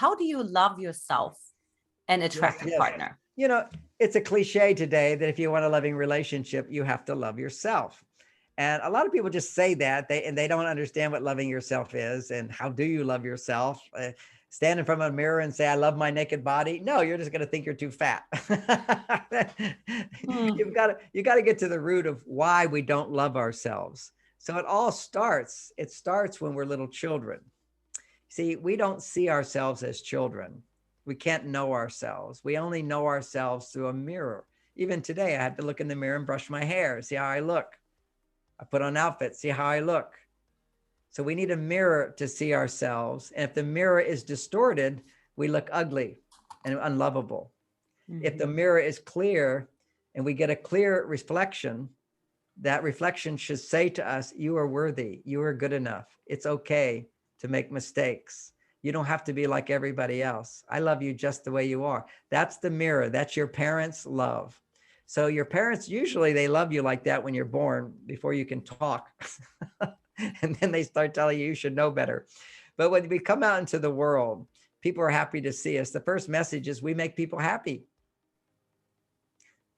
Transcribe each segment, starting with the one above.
how do you love yourself and attract a partner? You know, it's a cliche today that if you want a loving relationship, you have to love yourself. And a lot of people just say that they don't understand what loving yourself is and how do you love yourself. Stand in front of a mirror and say, I love my naked body. No, you're just going to think you're too fat. You got to get to the root of why we don't love ourselves. So it starts when we're little children. See, we don't see ourselves as children. We can't know ourselves. We only know ourselves through a mirror. Even today, I had to look in the mirror and brush my hair, see how I look. I put on outfits, see how I look. So we need a mirror to see ourselves. And if the mirror is distorted, we look ugly and unlovable. Mm-hmm. If the mirror is clear and we get a clear reflection, that reflection should say to us, you are worthy, you are good enough. It's okay to make mistakes. You don't have to be like everybody else. I love you just the way you are. That's the mirror. That's your parents' love. So your parents, usually they love you like that when you're born, before you can talk. And then they start telling you should know better. But when we come out into the world, people are happy to see us. The first message is we make people happy.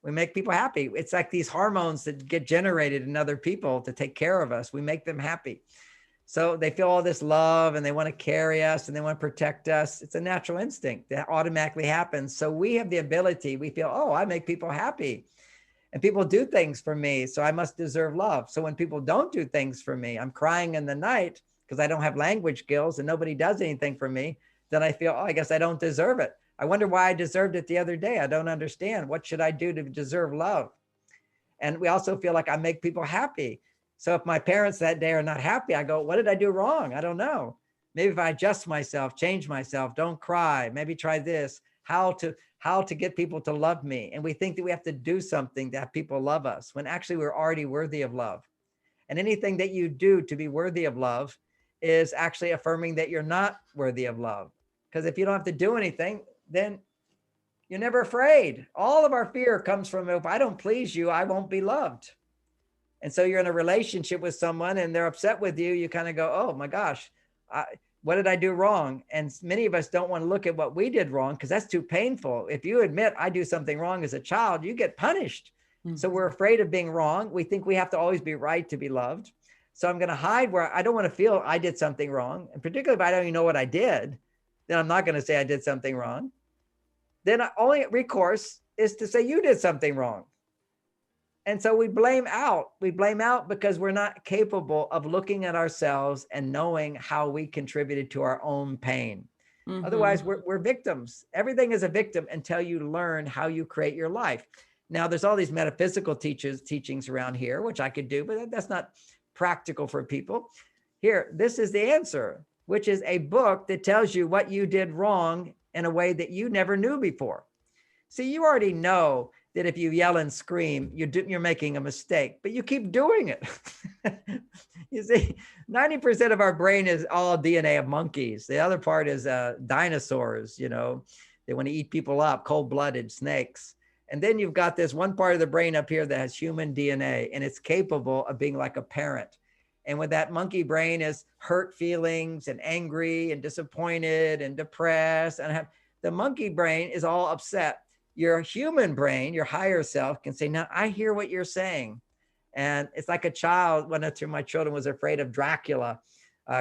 We make people happy. It's like these hormones that get generated in other people to take care of us. We make them happy. So they feel all this love and they want to carry us and they want to protect us. It's a natural instinct that automatically happens. So we have the ability, we feel, oh, I make people happy and people do things for me. So I must deserve love. So when people don't do things for me, I'm crying in the night because I don't have language skills and nobody does anything for me. Then I feel, oh, I guess I don't deserve it. I wonder why I deserved it the other day. I don't understand. What should I do to deserve love? And we also feel like I make people happy. So if my parents that day are not happy, I go, what did I do wrong? I don't know. Maybe if I adjust myself, change myself, don't cry, maybe try this, how to get people to love me. And we think that we have to do something to have people love us when actually we're already worthy of love. And anything that you do to be worthy of love is actually affirming that you're not worthy of love. Because if you don't have to do anything, then you're never afraid. All of our fear comes from, if I don't please you, I won't be loved. And so you're in a relationship with someone and they're upset with you. You kind of go, oh my gosh, what did I do wrong? And many of us don't want to look at what we did wrong because that's too painful. If you admit I do something wrong as a child, you get punished. Mm-hmm. So we're afraid of being wrong. We think we have to always be right to be loved. So I'm going to hide where I don't want to feel I did something wrong. And particularly if I don't even know what I did, then I'm not going to say I did something wrong. Then only recourse is to say you did something wrong. And so we blame out. We blame out because we're not capable of looking at ourselves and knowing how we contributed to our own pain. Mm-hmm. Otherwise, we're victims. Everything is a victim until you learn how you create your life. Now, there's all these metaphysical teachings around here, which I could do, but that's not practical for people. Here, this is the answer, which is a book that tells you what you did wrong in a way that you never knew before. See, you already know that if you yell and scream, you're making a mistake, but you keep doing it. You see, 90% of our brain is all DNA of monkeys. The other part is dinosaurs, you know, they want to eat people up, cold-blooded snakes. And then you've got this one part of the brain up here that has human DNA, and it's capable of being like a parent. And with that monkey brain is hurt feelings and angry and disappointed and depressed. And the monkey brain is all upset. Your human brain, your higher self can say, now I hear what you're saying. And it's like a child, one of my children was afraid of Dracula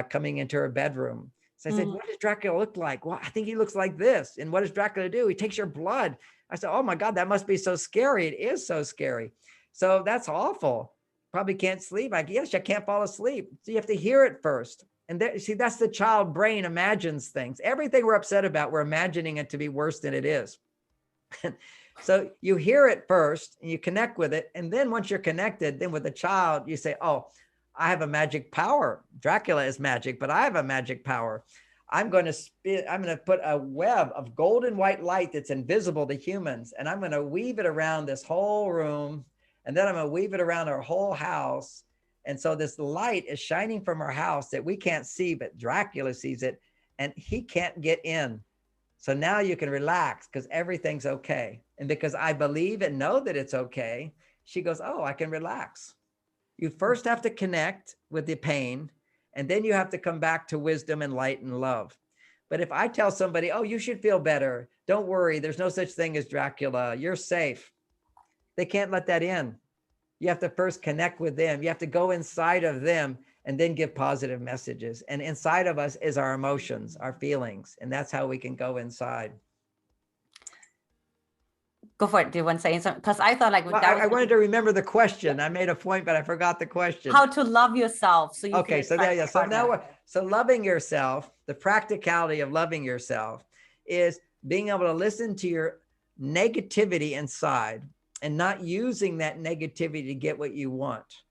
coming into her bedroom. So I said, what does Dracula look like? Well, I think he looks like this. And what does Dracula do? He takes your blood. I said, oh my God, that must be so scary. It is so scary. So that's awful. Probably can't sleep. Yes, I can't fall asleep. So you have to hear it first. And see, that's the child brain imagines things. Everything we're upset about, we're imagining it to be worse than it is. So you hear it first and you connect with it. And then once you're connected, then with the child, you say, oh, I have a magic power. Dracula is magic, but I have a magic power. I'm going to put a web of golden white light that's invisible to humans. And I'm going to weave it around this whole room. And then I'm going to weave it around our whole house. And so this light is shining from our house that we can't see, but Dracula sees it and he can't get in. So now you can relax because everything's okay. And because I believe and know that it's okay, she goes, oh, I can relax. You first have to connect with the pain, and then you have to come back to wisdom and light and love. But if I tell somebody, oh, you should feel better, don't worry, there's no such thing as Dracula, you're safe, they can't let that in. You have to first connect with them. You have to go inside of them and then give positive messages. And inside of us is our emotions, our feelings. And that's how we can go inside. Go for it. Do you want to say something? Because I thought like well, I wanted to remember the question. I made a point, but I forgot the question. How to love yourself. So you okay, so there, yeah. So now, so loving yourself, the practicality of loving yourself is being able to listen to your negativity inside and not using that negativity to get what you want,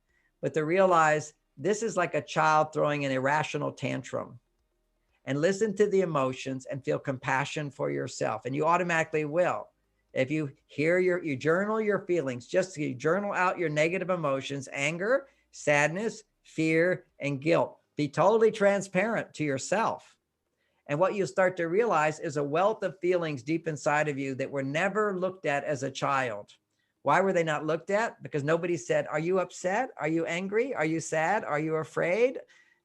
but to realize this is like a child throwing an irrational tantrum, and listen to the emotions and feel compassion for yourself. And you automatically will. If you hear you journal your feelings, just you journal out your negative emotions, anger, sadness, fear, and guilt. Be totally transparent to yourself. And what you start to realize is a wealth of feelings deep inside of you that were never looked at as a child. Why were they not looked at? Because nobody said, are you upset? Are you angry? Are you sad? Are you afraid?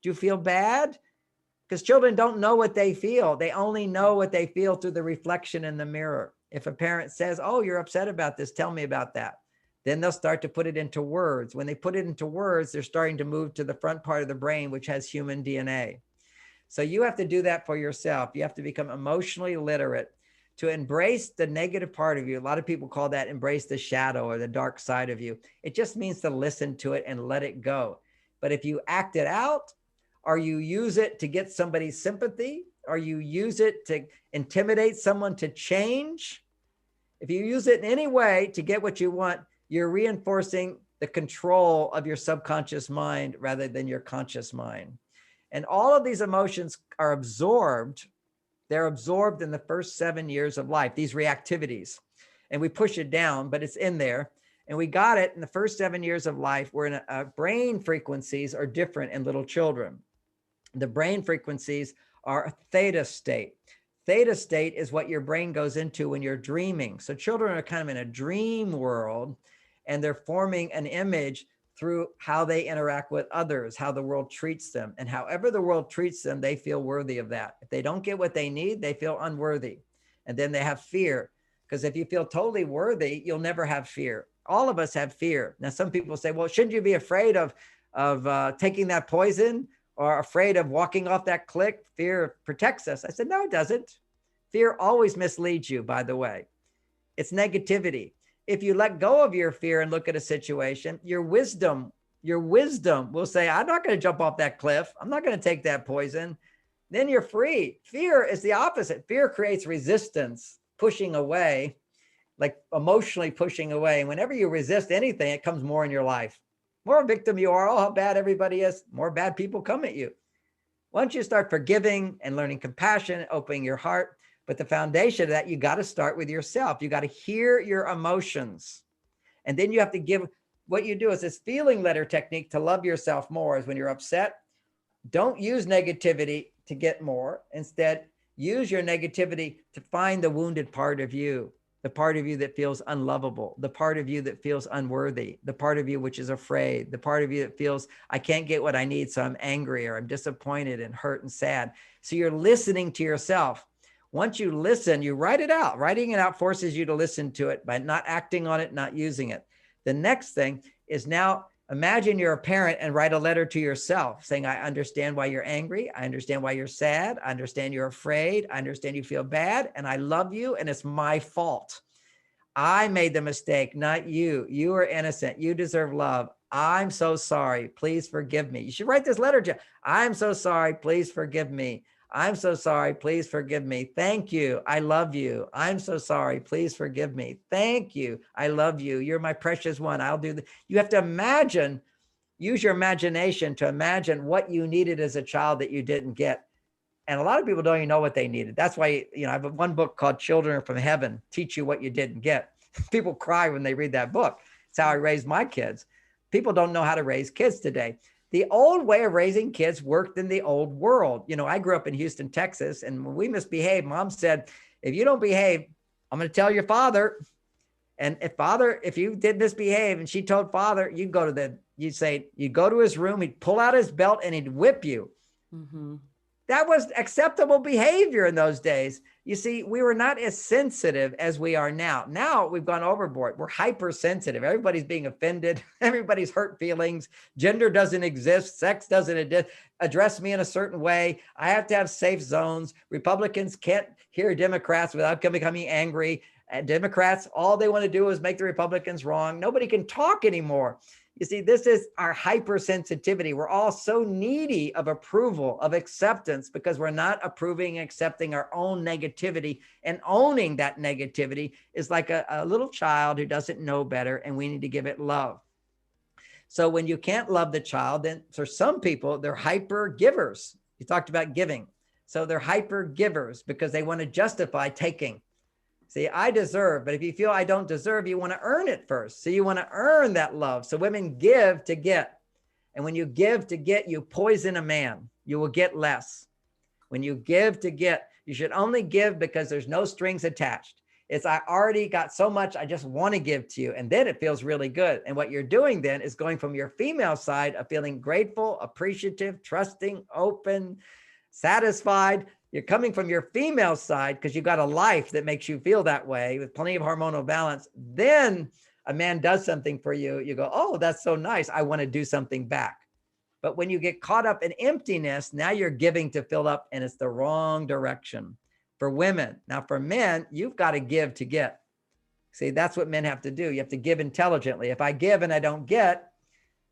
Do you feel bad? Because children don't know what they feel. They only know what they feel through the reflection in the mirror. If a parent says, oh, you're upset about this, tell me about that. Then they'll start to put it into words. When they put it into words, they're starting to move to the front part of the brain, which has human DNA. So you have to do that for yourself. You have to become emotionally literate to embrace the negative part of you. A lot of people call that embrace the shadow or the dark side of you. It just means to listen to it and let it go. But if you act it out, or you use it to get somebody's sympathy, or you use it to intimidate someone to change, if you use it in any way to get what you want, you're reinforcing the control of your subconscious mind rather than your conscious mind. And all of these emotions are absorbed. They're absorbed in the first 7 years of life, these reactivities. And we push it down, but it's in there. And we got it in the first 7 years of life, where brain frequencies are different in little children. The brain frequencies are a theta state. Theta state is what your brain goes into when you're dreaming. So children are kind of in a dream world, and they're forming an image through how they interact with others, how the world treats them. And however the world treats them, they feel worthy of that. If they don't get what they need, they feel unworthy. And then they have fear. Because if you feel totally worthy, you'll never have fear. All of us have fear. Now, some people say, well, shouldn't you be afraid of taking that poison, or afraid of walking off that cliff? Fear protects us. I said, no, it doesn't. Fear always misleads you, by the way. It's negativity. If you let go of your fear and look at a situation, your wisdom will say, I'm not going to jump off that cliff. I'm not going to take that poison. Then you're free. Fear is the opposite. Fear creates resistance, pushing away, like emotionally pushing away. And whenever you resist anything, it comes more in your life. More a victim you are, oh, how bad everybody is, more bad people come at you. Once you start forgiving and learning compassion, opening your heart, but the foundation of that, you got to start with yourself. You got to hear your emotions. And then you have to give, what you do is this feeling letter technique to love yourself more. Is when you're upset, don't use negativity to get more. Instead, use your negativity to find the wounded part of you, the part of you that feels unlovable, the part of you that feels unworthy, the part of you which is afraid, the part of you that feels, I can't get what I need, so I'm angry, or I'm disappointed and hurt and sad. So you're listening to yourself. Once you listen, you write it out. Writing it out forces you to listen to it by not acting on it, not using it. The next thing is, now imagine you're a parent and write a letter to yourself saying, I understand why you're angry. I understand why you're sad. I understand you're afraid. I understand you feel bad, and I love you, and it's my fault. I made the mistake, not you. You are innocent. You deserve love. I'm so sorry. Please forgive me. You should write this letter to, I'm so sorry. Please forgive me. I'm so sorry. Please forgive me. Thank you. I love you. I'm so sorry. Please forgive me. Thank you. I love you. You're my precious one. I'll do that. You have to imagine, use your imagination to imagine what you needed as a child that you didn't get. And a lot of people don't even know what they needed. That's why, I have one book called Children from Heaven, Teach You What You Didn't Get. People cry when they read that book. It's how I raised my kids. People don't know how to raise kids today. The old way of raising kids worked in the old world. I grew up in Houston, Texas, and when we misbehaved, Mom said, if you don't behave, I'm going to tell your father. And if you did misbehave, and she told father, you go to his room, he'd pull out his belt and he'd whip you. Mm-hmm. That was acceptable behavior in those days. You see, we were not as sensitive as we are now. Now we've gone overboard. We're hypersensitive. Everybody's being offended. Everybody's hurt feelings. Gender doesn't exist. Sex doesn't address me in a certain way. I have to have safe zones. Republicans can't hear Democrats without becoming angry. And Democrats, all they want to do is make the Republicans wrong. Nobody can talk anymore. You see, this is our hypersensitivity. We're all so needy of approval, of acceptance, because we're not approving and accepting our own negativity, and owning that negativity is like a little child who doesn't know better, and we need to give it love. So when you can't love the child, then for some people, they're hyper givers. You talked about giving. So they're hyper givers because they want to justify taking. See, I deserve, but if you feel I don't deserve, you want to earn it first. So you want to earn that love. So women give to get. And when you give to get, you poison a man. You will get less. When you give to get, you should only give because there's no strings attached. It's, I already got so much, I just want to give to you. And then it feels really good. And what you're doing then is going from your female side of feeling grateful, appreciative, trusting, open, satisfied. You're coming from your female side because you got a life that makes you feel that way with plenty of hormonal balance. Then a man does something for you. You go, oh, that's so nice. I want to do something back. But when you get caught up in emptiness, now you're giving to fill up, and it's the wrong direction for women. Now for men, you've got to give to get. See, that's what men have to do. You have to give intelligently. If I give and I don't get,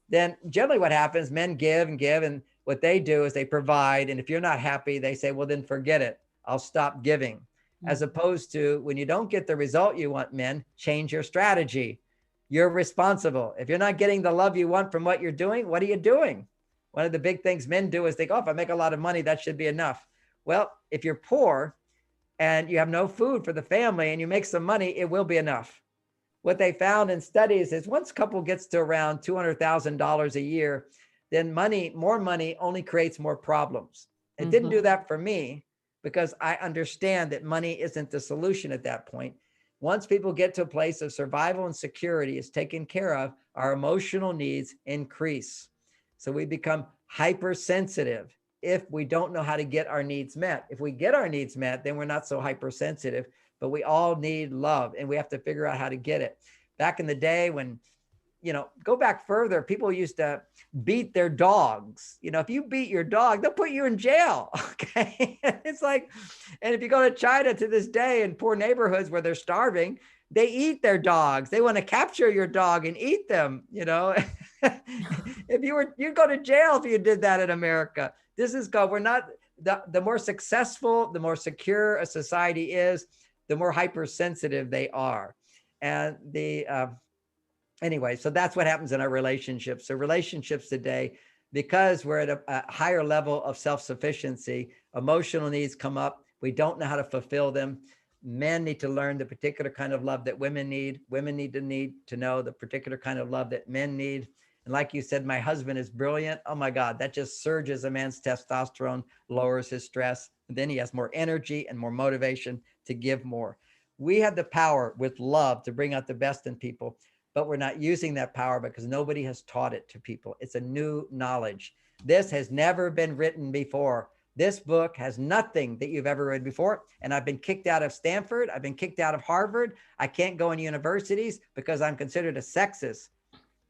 then generally what happens, men give and give, and what they do is they provide. And if you're not happy, they say, well, then forget it. I'll stop giving. As opposed to when you don't get the result you want, men, change your strategy. You're responsible. If you're not getting the love you want from what you're doing, what are you doing? One of the big things men do is think, oh, if I make a lot of money, that should be enough. Well, if you're poor and you have no food for the family and you make some money, it will be enough. What they found in studies is once a couple gets to around $200,000 a year, then more money only creates more problems. It didn't do that for me because I understand that money isn't the solution at that point. Once people get to a place of survival and security is taken care of, our emotional needs increase. So we become hypersensitive if we don't know how to get our needs met. If we get our needs met, then we're not so hypersensitive, but we all need love and we have to figure out how to get it. Back in the day when, go back further, people used to beat their dogs. If you beat your dog, they'll put you in jail. Okay. It's like, and if you go to China to this day in poor neighborhoods where they're starving, they eat their dogs. They want to capture your dog and eat them. If you'd go to jail if you did that in America. This is called, we're not, the more successful, the more secure a society is, the more hypersensitive they are. And anyway, so that's what happens in our relationships. So relationships today, because we're at a higher level of self-sufficiency, emotional needs come up. We don't know how to fulfill them. Men need to learn the particular kind of love that women need. Women need to know the particular kind of love that men need. And like you said, my husband is brilliant. Oh my God, that just surges a man's testosterone, lowers his stress. And then he has more energy and more motivation to give more. We have the power with love to bring out the best in people, but we're not using that power because nobody has taught it to people. It's a new knowledge. This has never been written before. This book has nothing that you've ever read before. And I've been kicked out of Stanford. I've been kicked out of Harvard. I can't go in universities because I'm considered a sexist,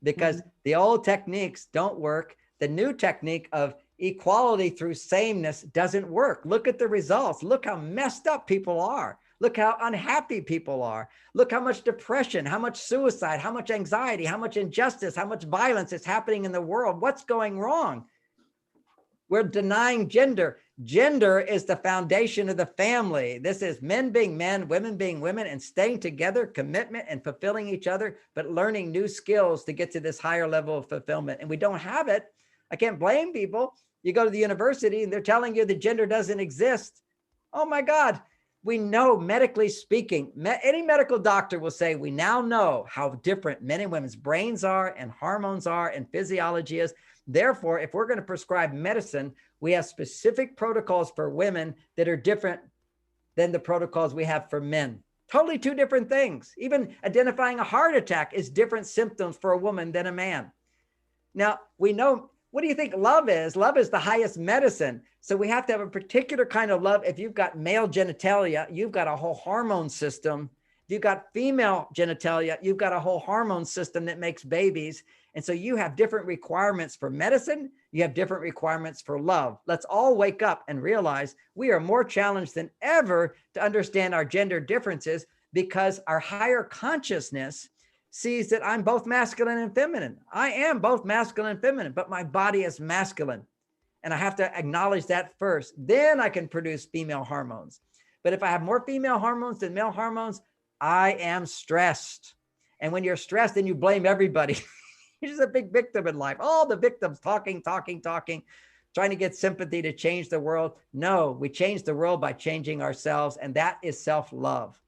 because the old techniques don't work. The new technique of equality through sameness doesn't work. Look at the results. Look how messed up people are. Look how unhappy people are. Look how much depression, how much suicide, how much anxiety, how much injustice, how much violence is happening in the world. What's going wrong? We're denying gender. Gender is the foundation of the family. This is men being men, women being women, and staying together, commitment and fulfilling each other, but learning new skills to get to this higher level of fulfillment. And we don't have it. I can't blame people. You go to the university and they're telling you that gender doesn't exist. Oh my God. We know, medically speaking, any medical doctor will say, we now know how different men and women's brains are and hormones are and physiology is. Therefore, if we're going to prescribe medicine, we have specific protocols for women that are different than the protocols we have for men. Totally two different things. Even identifying a heart attack is different symptoms for a woman than a man. Now, we know What do you think love is? Love is the highest medicine. So we have to have a particular kind of love. If you've got male genitalia, you've got a whole hormone system. If you've got female genitalia, you've got a whole hormone system that makes babies. And so you have different requirements for medicine. You have different requirements for love. Let's all wake up and realize we are more challenged than ever to understand our gender differences, because our higher consciousness sees that I'm both masculine and feminine. I am both masculine and feminine, but my body is masculine. And I have to acknowledge that first. Then I can produce female hormones. But if I have more female hormones than male hormones, I am stressed. And when you're stressed, then you blame everybody. You're just a big victim in life. All the victims talking, trying to get sympathy to change the world. No, we change the world by changing ourselves. And that is self-love.